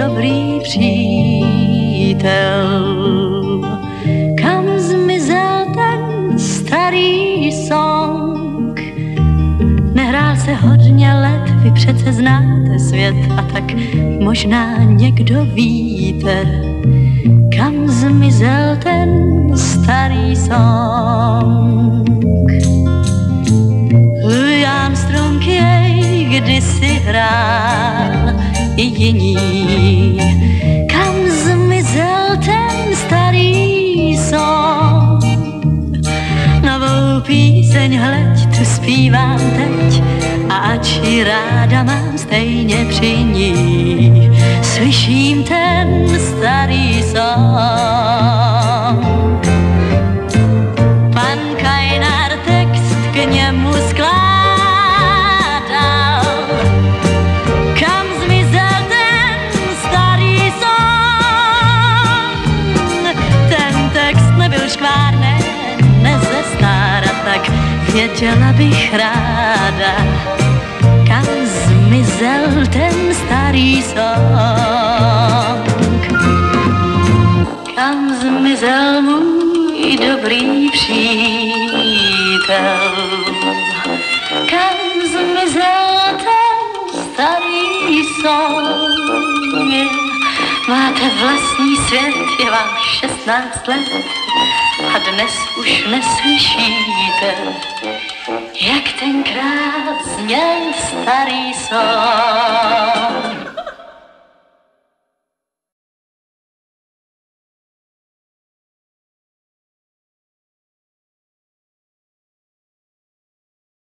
dobrý přítel. Kam zmizel ten starý song? Nehrál se hodně let, vy přece znáte svět a tak možná někdo víte, kam zmizel ten starý song. Louis Armstrong jej kdysi hrál i jiní. Kam zmizel ten starý song? Novou píseň hleď, tu zpívám teď, a ač ji ráda mám stejně při ní, slyším ten starý song. Pan Kajnar text k němu skládal. Kam zmizel ten starý song? Ten text nebyl škvárný, nezestárat, tak věděla bych ráda, kam zmizel ten starý song. Kam zmizel můj dobrý přítel? Kam zmizel ten starý song? Máte vlastní svět, je vám 16 let a dnes už neslyšíte, jak tenkrát zněl starý song.